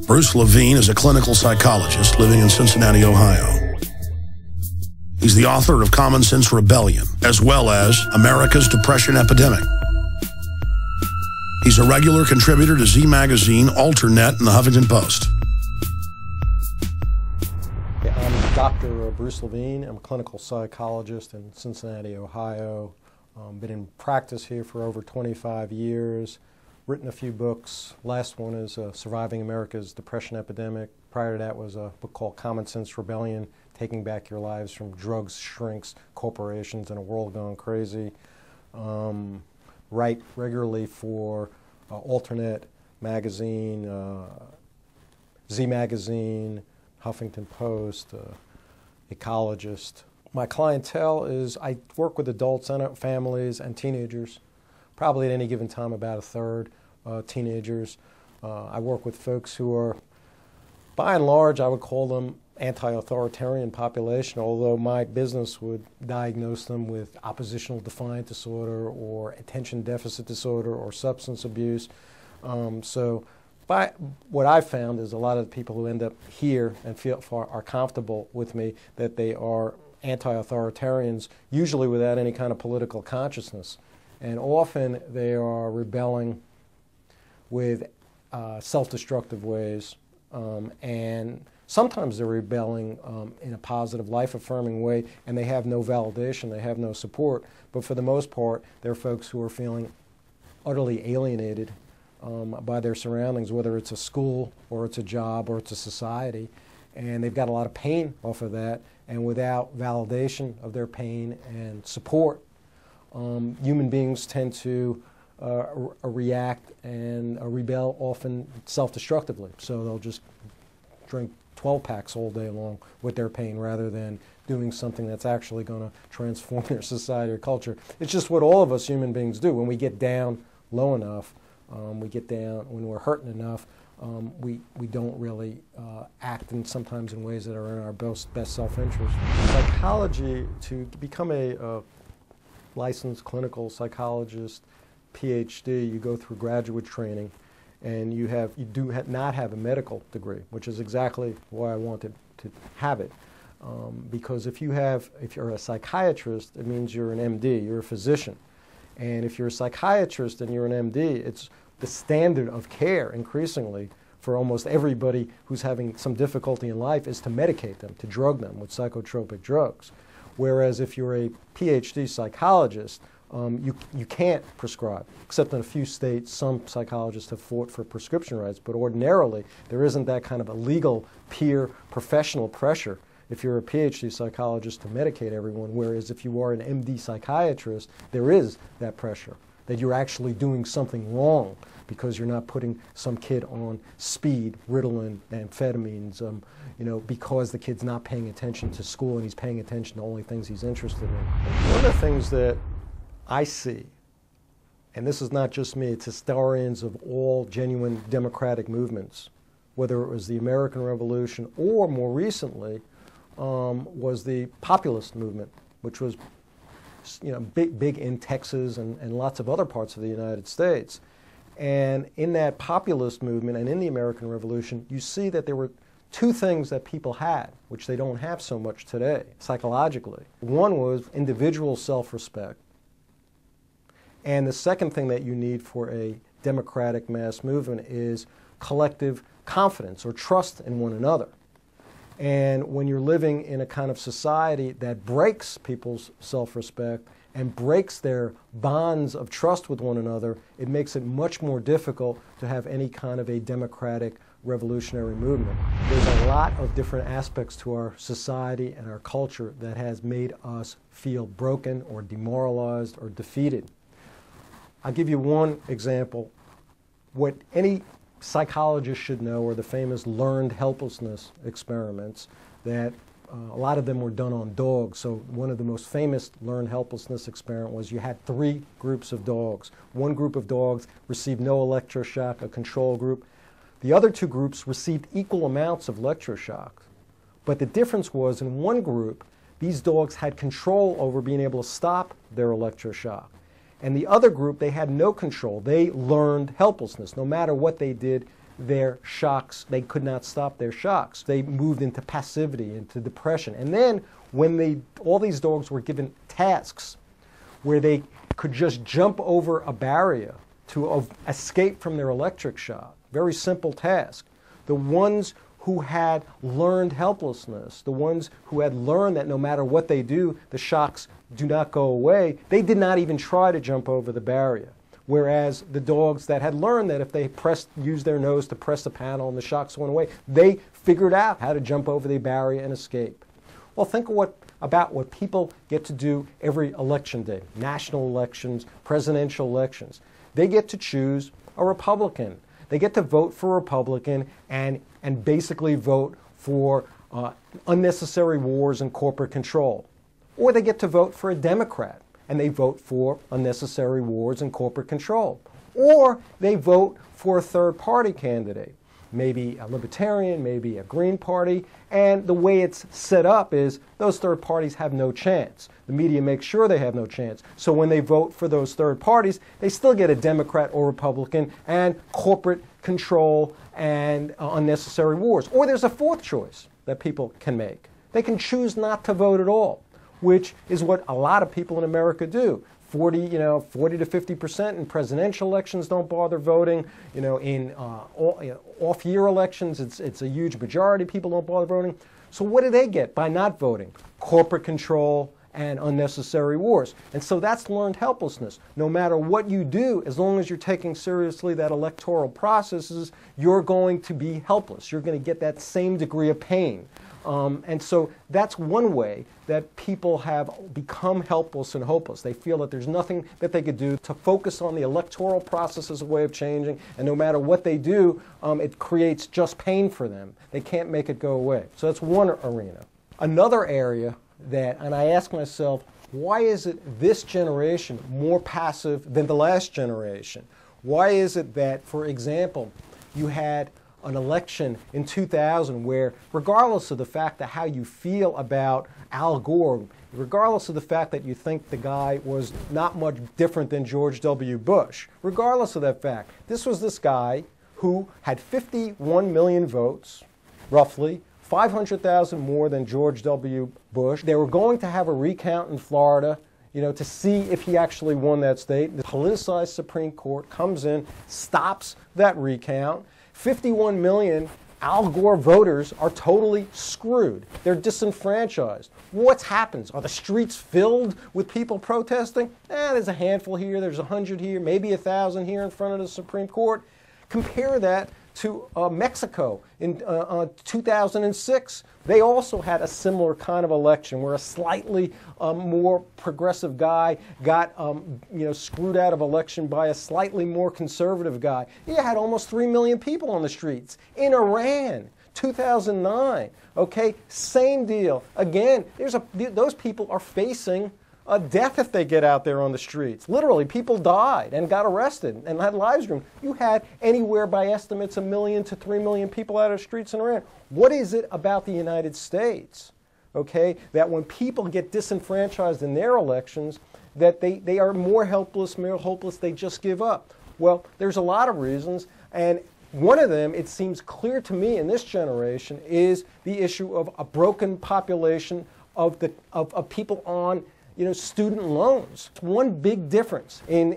Bruce Levine is a clinical psychologist living in Cincinnati, Ohio. He's the author of Common Sense Rebellion, as well as America's Depression Epidemic. He's a regular contributor to Z Magazine, Alternet, and the Huffington Post. I'm Dr. Bruce Levine. I'm a clinical psychologist in Cincinnati, Ohio. Been in practice here for over 25 years. Written a few books. Last one is Surviving America's Depression Epidemic. Prior to that was a book called Common Sense Rebellion, Taking Back Your Lives from Drugs, Shrinks, Corporations, and a World Gone Crazy. Write regularly for Alternet Magazine, Z Magazine, Huffington Post, Ecologist. My clientele is, I work with adults and families and teenagers. Probably at any given time about a third teenagers. I work with folks who are, by and large, I would call them anti-authoritarian population, although my business would diagnose them with oppositional defiant disorder or attention deficit disorder or substance abuse. What I've found is a lot of the people who end up here and are comfortable with me that they are anti-authoritarians, usually without any kind of political consciousness. And often they are rebelling with self-destructive ways, and sometimes they're rebelling in a positive, life-affirming way, and they have no validation, they have no support. But for the most part, they're folks who are feeling utterly alienated by their surroundings, whether it's a school or it's a job or it's a society, and they've got a lot of pain off of that, and without validation of their pain and support, human beings tend to react and rebel often self-destructively. So they'll just drink 12 packs all day long with their pain rather than doing something that's actually going to transform their society or culture. It's just what all of us human beings do. When we get down low enough, we get down, when we're hurting enough, we don't really act sometimes in ways that are in our best self-interest. Psychology, to become a licensed clinical psychologist, PhD, you go through graduate training, and you do not have a medical degree, which is exactly why I wanted to have it. Because if you're a psychiatrist, it means you're an MD, you're a physician. And if you're a psychiatrist and you're an MD, it's the standard of care increasingly for almost everybody who's having some difficulty in life is to medicate them, to drug them with psychotropic drugs. Whereas if you're a PhD psychologist, you can't prescribe, except in a few states. Some psychologists have fought for prescription rights, but ordinarily there isn't that kind of a legal peer professional pressure if you're a PhD psychologist to medicate everyone, whereas if you are an MD psychiatrist, there is that pressure that you're actually doing something wrong because you're not putting some kid on speed, Ritalin, amphetamines, because the kid's not paying attention to school and he's paying attention to only things he's interested in. One of the things that I see, and this is not just me, it's historians of all genuine democratic movements, whether it was the American Revolution or more recently was the populist movement, which was big in Texas and lots of other parts of the United States. And in that populist movement and in the American Revolution, you see that there were two things that people had, which they don't have so much today, psychologically. One was individual self-respect. And the second thing that you need for a democratic mass movement is collective confidence or trust in one another. And when you're living in a kind of society that breaks people's self-respect and breaks their bonds of trust with one another, it makes it much more difficult to have any kind of a democratic revolutionary movement. There's a lot of different aspects to our society and our culture that has made us feel broken or demoralized or defeated. I'll give you one example. What any psychologists should know are the famous learned helplessness experiments that a lot of them were done on dogs. So one of the most famous learned helplessness experiment was you had 3 groups of dogs. One group of dogs received no electroshock, a control group. The other 2 groups received equal amounts of electroshock. But the difference was in one group, these dogs had control over being able to stop their electroshock. And the other group, they had no control. They learned helplessness. No matter what they did, their shocks. They could not stop their shocks. They moved into passivity, into depression. And then when all these dogs were given tasks where they could just jump over a barrier to escape from their electric shock, very simple task, the ones who had learned helplessness, the ones who had learned that no matter what they do, the shocks do not go away, they did not even try to jump over the barrier. Whereas the dogs that had learned that if they used their nose to press the panel and the shocks went away, they figured out how to jump over the barrier and escape. Well, think about what people get to do every election day, national elections, presidential elections. They get to choose a Republican. They get to vote for a Republican and basically vote for unnecessary wars and corporate control. Or they get to vote for a Democrat and they vote for unnecessary wars and corporate control. Or they vote for a third-party candidate, maybe a Libertarian, maybe a Green Party, and the way it's set up is those third parties have no chance. The media makes sure they have no chance. So when they vote for those third parties, they still get a Democrat or Republican and corporate control and unnecessary wars. Or there's a fourth choice that people can make. They can choose not to vote at all, which is what a lot of people in America do. 40 to 50% in presidential elections don't bother voting. In off-year elections, it's a huge majority. People don't bother voting. So what do they get by not voting? Corporate control and unnecessary wars. And so that's learned helplessness. No matter what you do, as long as you're taking seriously that electoral processes, you're going to be helpless. You're going to get that same degree of pain. And so that's one way that people have become helpless and hopeless. They feel that there's nothing that they could do to focus on the electoral process as a way of changing, and no matter what they do, it creates just pain for them. They can't make it go away. So that's one arena. Another area and I ask myself, why is it this generation more passive than the last generation? Why is it that, for example, you had an election in 2000 where, regardless of the fact that how you feel about Al Gore, regardless of the fact that you think the guy was not much different than George W. Bush, regardless of that fact, this guy who had 51 million votes, roughly, 500,000 more than George W. Bush. They were going to have a recount in Florida, to see if he actually won that state. The politicized Supreme Court comes in, stops that recount. 51 million Al Gore voters are totally screwed. They're disenfranchised. What happens? Are the streets filled with people protesting? There's a handful here, there's 100 here, maybe 1,000 here in front of the Supreme Court. Compare that to Mexico in 2006. They also had a similar kind of election where a slightly more progressive guy got screwed out of election by a slightly more conservative guy. You had almost 3 million people on the streets. In Iran, 2009, okay, same deal. Again, those people are facing a death if they get out there on the streets. Literally, people died and got arrested and had lives ruined. You had anywhere by estimates 1 million to 3 million people out of the streets in Iran. What is it about the United States, okay, that when people get disenfranchised in their elections, that they are more helpless, more hopeless, they just give up? Well, there's a lot of reasons, and one of them, it seems clear to me in this generation, is the issue of a broken population of people on student loans. One big difference in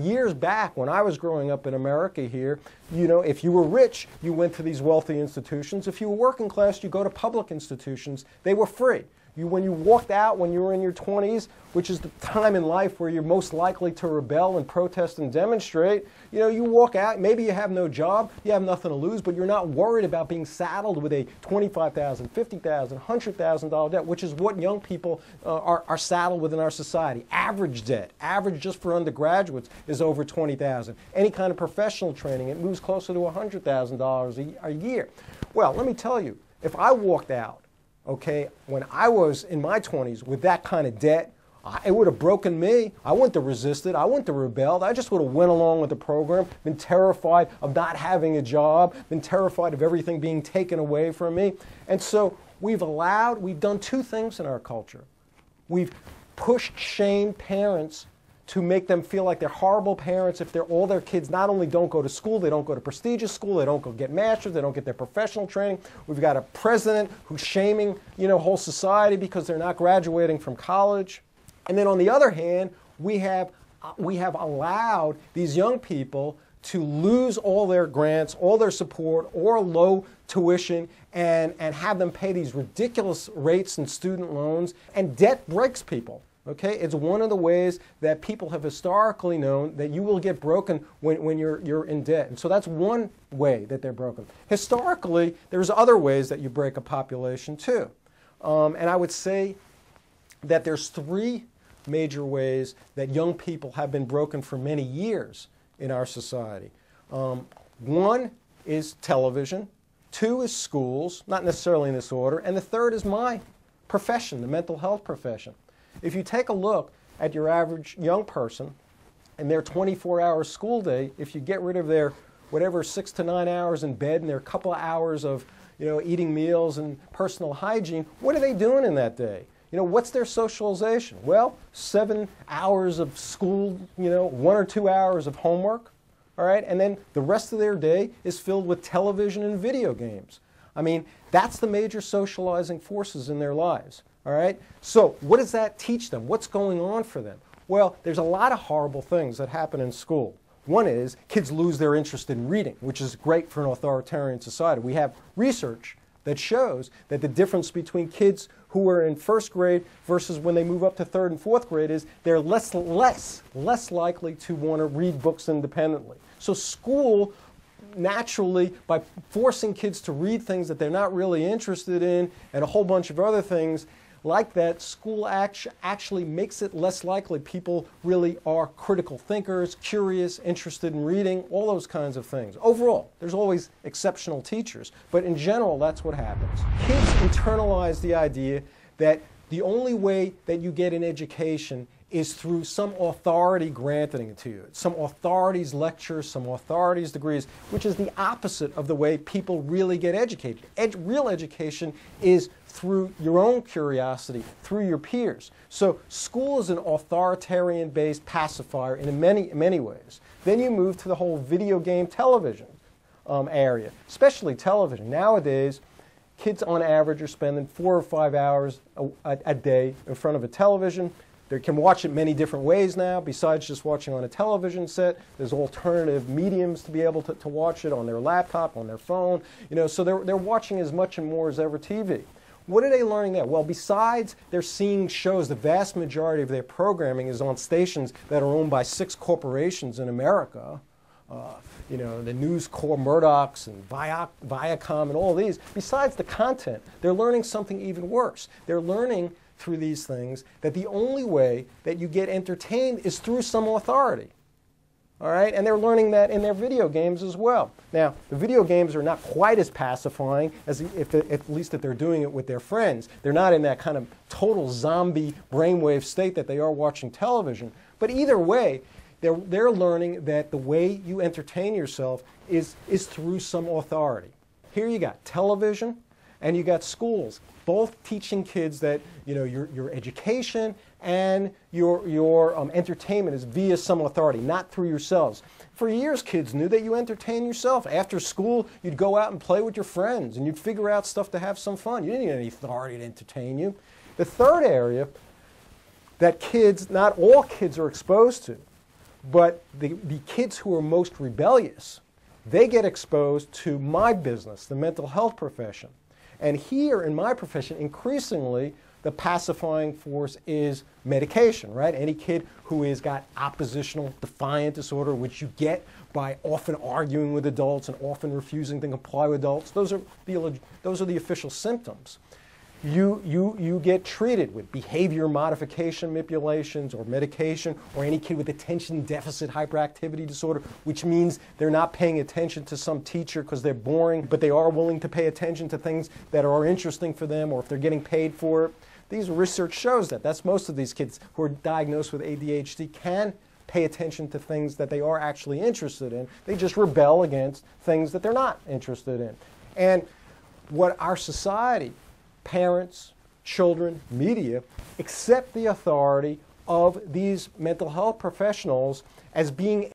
years back when I was growing up in America here, if you were rich, you went to these wealthy institutions. If you were working class, you go to public institutions. They were free. When you walked out when you were in your 20s, which is the time in life where you're most likely to rebel and protest and demonstrate, you walk out, maybe you have no job, you have nothing to lose, but you're not worried about being saddled with a $25,000, $50,000, $100,000 debt, which is what young people are saddled with in our society. Average debt, average just for undergraduates, is over $20,000. Any kind of professional training, it moves closer to $100,000 a year. Well, let me tell you, if I walked out, okay, when I was in my 20s with that kind of debt, it would have broken me. I wouldn't have resisted. I wouldn't have rebelled. I just would have went along with the program, been terrified of not having a job, been terrified of everything being taken away from me. And so we've done two things in our culture. We've pushed, shamed parents to make them feel like they're horrible parents if all their kids not only don't go to school, they don't go to prestigious school, they don't go get masters, they don't get their professional training. We've got a president who's shaming, whole society because they're not graduating from college. And then on the other hand, we have allowed these young people to lose all their grants, all their support, or low tuition, and have them pay these ridiculous rates in student loans, and debt breaks people. Okay, it's one of the ways that people have historically known that you will get broken when you're in debt. And so that's one way that they're broken. Historically, there's other ways that you break a population too. And I would say that there's three major ways that young people have been broken for many years in our society. One is television, two is schools, not necessarily in this order, and the third is my profession, the mental health profession. If you take a look at your average young person and their 24-hour school day, if you get rid of their whatever 6 to 9 hours in bed and their couple of hours of eating meals and personal hygiene, what are they doing in that day? What's their socialization? Well, 7 hours of school, 1 or 2 hours of homework, all right? And then the rest of their day is filled with television and video games. I mean, that's the major socializing forces in their lives. All right? So what does that teach them? What's going on for them? Well, there's a lot of horrible things that happen in school. One is kids lose their interest in reading, which is great for an authoritarian society. We have research that shows that the difference between kids who are in first grade versus when they move up to third and fourth grade is they're less likely to want to read books independently. So school, naturally, by forcing kids to read things that they're not really interested in and a whole bunch of other things like that, school actually makes it less likely people really are critical thinkers, curious, interested in reading, all those kinds of things. Overall, there's always exceptional teachers, but in general, that's what happens. Kids internalize the idea that the only way that you get an education is through some authority granting it to you. Some authority's lectures, some authority's degrees, which is the opposite of the way people really get educated. Real education is through your own curiosity, through your peers. So school is an authoritarian-based pacifier in many ways. Then you move to the whole video game television area, especially television. Nowadays, kids on average are spending 4 or 5 hours a day in front of a television. They can watch it many different ways now. Besides just watching on a television set, there's alternative mediums to be able to watch it on their laptop, on their phone. So they're watching as much and more as ever TV. What are they learning there? Well, besides they're seeing shows, the vast majority of their programming is on stations that are owned by 6 corporations in America. The News Corp, Murdochs, and Viacom, and all these. Besides the content, they're learning something even worse. They're learning through these things that the only way that you get entertained is through some authority. All right? And they're learning that in their video games as well. Now, the video games are not quite as pacifying as at least if they're doing it with their friends. They're not in that kind of total zombie brainwave state that they are watching television. But either way, they're learning that the way you entertain yourself is through some authority. Here you got television and you got schools, both teaching kids that your education and your entertainment is via some authority, not through yourselves. For years, kids knew that you entertain yourself. After school, you'd go out and play with your friends, and you'd figure out stuff to have some fun. You didn't need any authority to entertain you. The third area that kids, not all kids are exposed to, but the kids who are most rebellious, they get exposed to my business, the mental health profession. And here in my profession, increasingly, the pacifying force is medication, right? Any kid who has got oppositional defiant disorder, which you get by often arguing with adults and often refusing to comply with adults, those are the official symptoms. You get treated with behavior modification manipulations or medication, or any kid with attention deficit hyperactivity disorder, which means they're not paying attention to some teacher because they're boring, but they are willing to pay attention to things that are interesting for them, or if they're getting paid for it. These research shows that. That's most of these kids who are diagnosed with ADHD can pay attention to things that they are actually interested in. They just rebel against things that they're not interested in. And what our society, parents, children, media, accept the authority of these mental health professionals as being